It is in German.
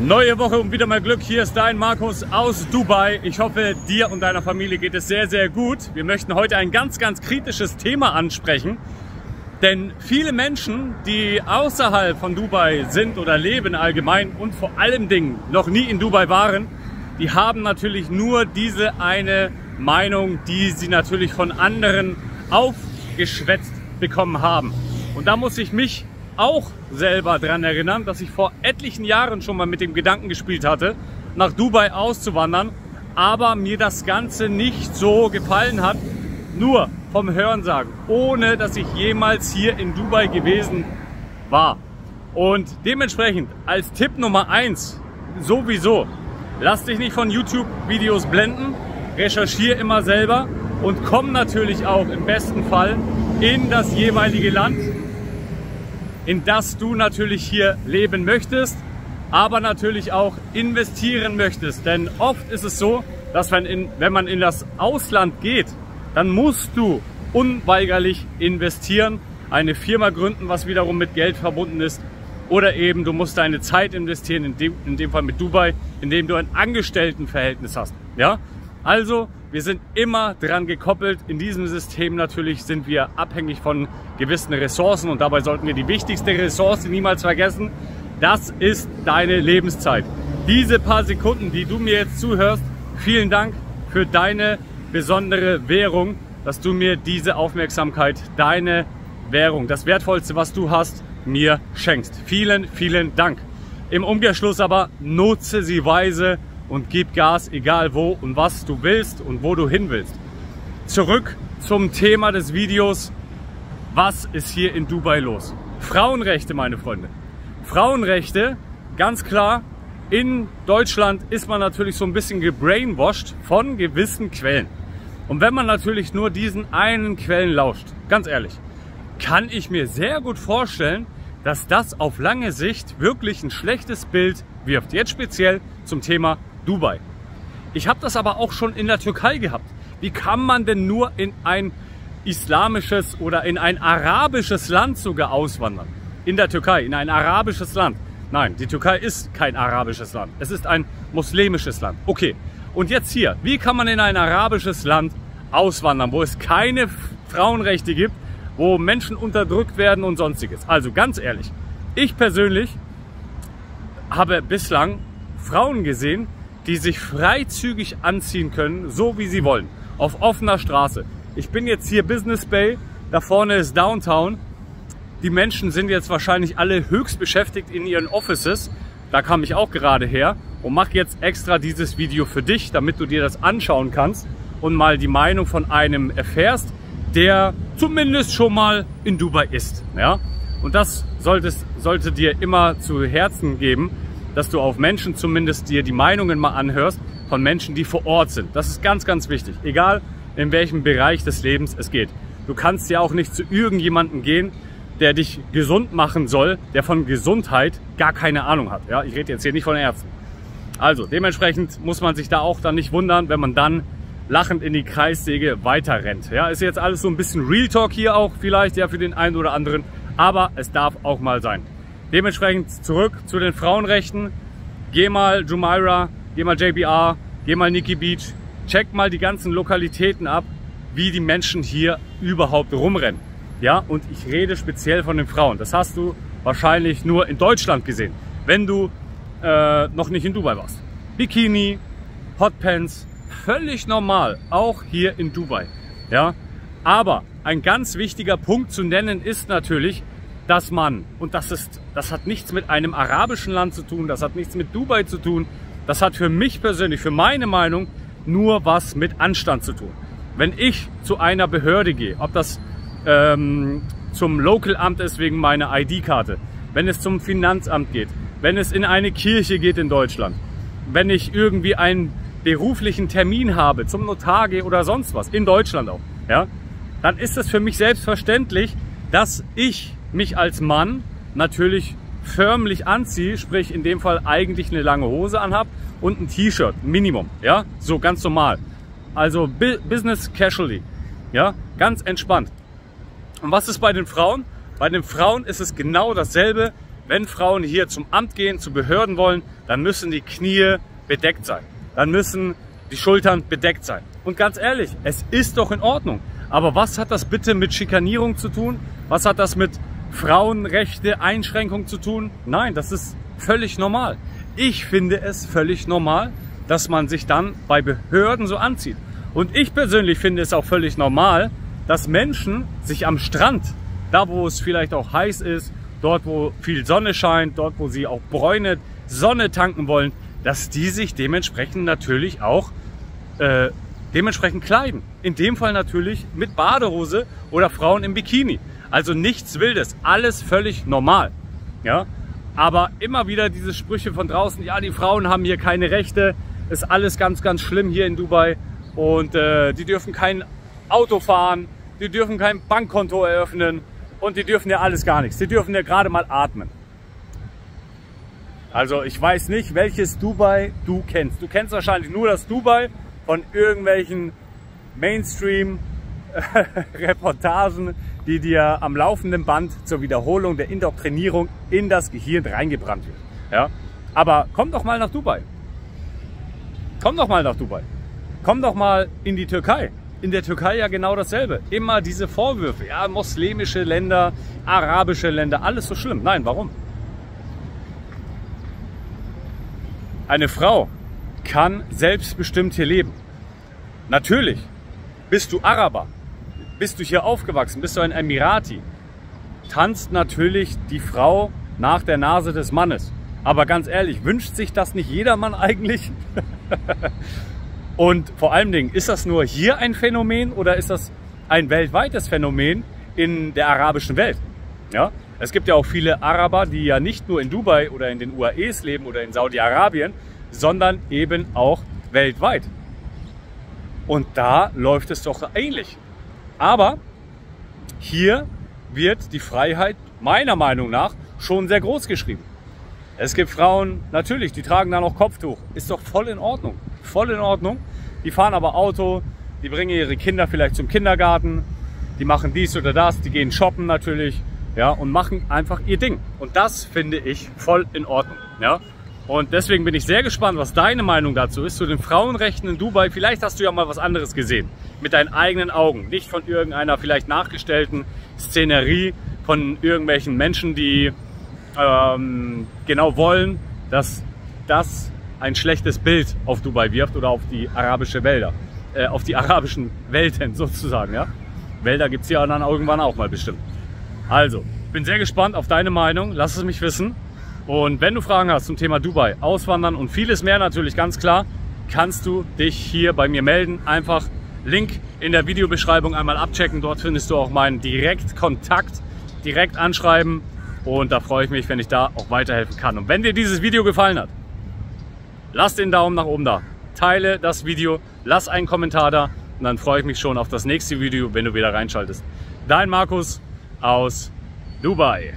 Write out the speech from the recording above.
Neue Woche und wieder mal Glück. Hier ist dein Markus aus Dubai. Ich hoffe, dir und deiner Familie geht es sehr, sehr gut. Wir möchten heute ein ganz, ganz kritisches Thema ansprechen. Denn viele Menschen, die außerhalb von Dubai sind oder leben allgemein und vor allem Dingen noch nie in Dubai waren, die haben natürlich nur diese eine Meinung, die sie natürlich von anderen aufgeschwätzt bekommen haben. Und da muss ich mich auch selber daran erinnern, dass ich vor etlichen Jahren schon mal mit dem Gedanken gespielt hatte, nach Dubai auszuwandern, aber mir das Ganze nicht so gefallen hat, nur vom Hörensagen, ohne dass ich jemals hier in Dubai gewesen war. Und dementsprechend als Tipp Nummer 1 sowieso, lass dich nicht von YouTube-Videos blenden, recherchiere immer selber und komm natürlich auch im besten Fall in das jeweilige Land, in das du natürlich hier leben möchtest, aber natürlich auch investieren möchtest. Denn oft ist es so, dass wenn man in das Ausland geht, dann musst du unweigerlich investieren, eine Firma gründen, was wiederum mit Geld verbunden ist, oder eben du musst deine Zeit investieren, in dem Fall mit Dubai, indem du ein Angestelltenverhältnis hast. Ja? Also, wir sind immer dran gekoppelt. In diesem System natürlich sind wir abhängig von gewissen Ressourcen und dabei sollten wir die wichtigste Ressource niemals vergessen. Das ist deine Lebenszeit. Diese paar Sekunden, die du mir jetzt zuhörst, vielen Dank für deine besondere Währung, dass du mir diese Aufmerksamkeit, deine Währung, das Wertvollste, was du hast, mir schenkst. Vielen, vielen Dank. Im Umkehrschluss aber nutze sie weise und gib Gas, egal wo und was du willst und wo du hin willst. Zurück zum Thema des Videos. Was ist hier in Dubai los? Frauenrechte, meine Freunde. Frauenrechte, ganz klar. In Deutschland ist man natürlich so ein bisschen gebrainwashed von gewissen Quellen. Und wenn man natürlich nur diesen einen Quellen lauscht, ganz ehrlich, kann ich mir sehr gut vorstellen, dass das auf lange Sicht wirklich ein schlechtes Bild wirft. Jetzt speziell zum Thema Dubai. Ich habe das aber auch schon in der Türkei gehabt. Wie kann man denn nur in ein islamisches oder in ein arabisches Land sogar auswandern? In der Türkei, in ein arabisches Land. Nein, die Türkei ist kein arabisches Land. Es ist ein muslimisches Land. Okay, und jetzt hier. Wie kann man in ein arabisches Land auswandern, wo es keine Frauenrechte gibt, wo Menschen unterdrückt werden und sonstiges? Also ganz ehrlich, ich persönlich habe bislang Frauen gesehen, die sich freizügig anziehen können, so wie sie wollen, auf offener Straße. Ich bin jetzt hier Business Bay, da vorne ist Downtown. Die Menschen sind jetzt wahrscheinlich alle höchst beschäftigt in ihren Offices. Da kam ich auch gerade her und mache jetzt extra dieses Video für dich, damit du dir das anschauen kannst und mal die Meinung von einem erfährst, der zumindest schon mal in Dubai ist. Ja? Und das sollte dir immer zu Herzen geben, dass du auf Menschen zumindest dir die Meinungen mal anhörst von Menschen, die vor Ort sind. Das ist ganz, ganz wichtig. Egal, in welchem Bereich des Lebens es geht. Du kannst ja auch nicht zu irgendjemandem gehen, der dich gesund machen soll, der von Gesundheit gar keine Ahnung hat. Ja, ich rede jetzt hier nicht von Ärzten. Also, dementsprechend muss man sich da auch dann nicht wundern, wenn man dann lachend in die Kreissäge weiter rennt. Ja, ist jetzt alles so ein bisschen Real Talk hier auch vielleicht, ja, für den einen oder anderen. Aber es darf auch mal sein. Dementsprechend zurück zu den Frauenrechten. Geh mal Jumeirah, geh mal JBR, geh mal Nikki Beach. Check mal die ganzen Lokalitäten ab, wie die Menschen hier überhaupt rumrennen. Ja, und ich rede speziell von den Frauen. Das hast du wahrscheinlich nur in Deutschland gesehen, wenn du noch nicht in Dubai warst. Bikini, Hotpants, völlig normal, auch hier in Dubai. Ja, aber ein ganz wichtiger Punkt zu nennen ist natürlich, dass man, und das hat nichts mit einem arabischen Land zu tun, das hat nichts mit Dubai zu tun, das hat für mich persönlich, für meine Meinung, nur was mit Anstand zu tun. Wenn ich zu einer Behörde gehe, ob das zum Local-Amt ist wegen meiner ID-Karte, wenn es zum Finanzamt geht, wenn es in eine Kirche geht in Deutschland, wenn ich irgendwie einen beruflichen Termin habe, zum Notar gehe oder sonst was, in Deutschland auch, ja, dann ist es für mich selbstverständlich, dass ich mich als Mann natürlich förmlich anziehe, sprich in dem Fall eigentlich eine lange Hose anhab und ein T-Shirt, Minimum, ja, so ganz normal. Also Business Casually, ja, ganz entspannt. Und was ist bei den Frauen? Bei den Frauen ist es genau dasselbe wenn Frauen hier zum Amt gehen, zu Behörden wollen, dann müssen die Knie bedeckt sein. Dann müssen die Schultern bedeckt sein. Und ganz ehrlich, es ist doch in Ordnung. Aber was hat das bitte mit Schikanierung zu tun? Was hat das mit Frauenrechte, Einschränkung zu tun? Nein, das ist völlig normal. Ich finde es völlig normal, dass man sich dann bei Behörden so anzieht. Und ich persönlich finde es auch völlig normal, dass Menschen sich am Strand, da wo es vielleicht auch heiß ist, dort wo viel Sonne scheint, dort wo sie auch Bräune, Sonne tanken wollen, dass die sich dementsprechend natürlich auch dementsprechend kleiden. In dem Fall natürlich mit Badehose oder Frauen im Bikini. Also nichts Wildes, alles völlig normal. Ja? Aber immer wieder diese Sprüche von draußen, ja, die Frauen haben hier keine Rechte, ist alles ganz, ganz schlimm hier in Dubai und die dürfen kein Auto fahren, die dürfen kein Bankkonto eröffnen und die dürfen ja alles gar nichts. Die dürfen ja gerade mal atmen. Also ich weiß nicht, welches Dubai du kennst. Du kennst wahrscheinlich nur das Dubai von irgendwelchen Mainstream-Reportagen, die dir am laufenden Band zur Wiederholung der Indoktrinierung in das Gehirn reingebrannt wird. Ja? Aber komm doch mal nach Dubai. Komm doch mal nach Dubai. Komm doch mal in die Türkei. In der Türkei ja genau dasselbe. Immer diese Vorwürfe. Ja, moslemische Länder, arabische Länder, alles so schlimm. Nein, warum? Eine Frau kann selbstbestimmt hier leben. Natürlich, bist du Araber, bist du hier aufgewachsen, bist du ein Emirati, tanzt natürlich die Frau nach der Nase des Mannes. Aber ganz ehrlich, wünscht sich das nicht jedermann eigentlich? Und vor allen Dingen, ist das nur hier ein Phänomen oder ist das ein weltweites Phänomen in der arabischen Welt? Ja? Es gibt ja auch viele Araber, die ja nicht nur in Dubai oder in den UAEs leben oder in Saudi-Arabien, sondern eben auch weltweit. Und da läuft es doch ähnlich. Aber hier wird die Freiheit meiner Meinung nach schon sehr groß geschrieben. Es gibt Frauen, natürlich, die tragen da noch Kopftuch. Ist doch voll in Ordnung. Voll in Ordnung. Die fahren aber Auto, die bringen ihre Kinder vielleicht zum Kindergarten, die machen dies oder das, die gehen shoppen natürlich, ja, und machen einfach ihr Ding. Und das finde ich voll in Ordnung. Ja. Und deswegen bin ich sehr gespannt, was deine Meinung dazu ist, zu den Frauenrechten in Dubai. Vielleicht hast du ja mal was anderes gesehen, mit deinen eigenen Augen. Nicht von irgendeiner vielleicht nachgestellten Szenerie, von irgendwelchen Menschen, die genau wollen, dass das ein schlechtes Bild auf Dubai wirft oder auf die arabische Wälder, auf die arabischen Welten sozusagen. Ja? Wälder gibt es ja dann irgendwann auch mal bestimmt. Also, bin sehr gespannt auf deine Meinung. Lass es mich wissen. Und wenn du Fragen hast zum Thema Dubai, Auswandern und vieles mehr natürlich, ganz klar, kannst du dich hier bei mir melden. Einfach Link in der Videobeschreibung einmal abchecken. Dort findest du auch meinen Direktkontakt, direkt anschreiben. Und da freue ich mich, wenn ich da auch weiterhelfen kann. Und wenn dir dieses Video gefallen hat, lass den Daumen nach oben da. Teile das Video, lass einen Kommentar da. Und dann freue ich mich schon auf das nächste Video, wenn du wieder reinschaltest. Dein Markus aus Dubai.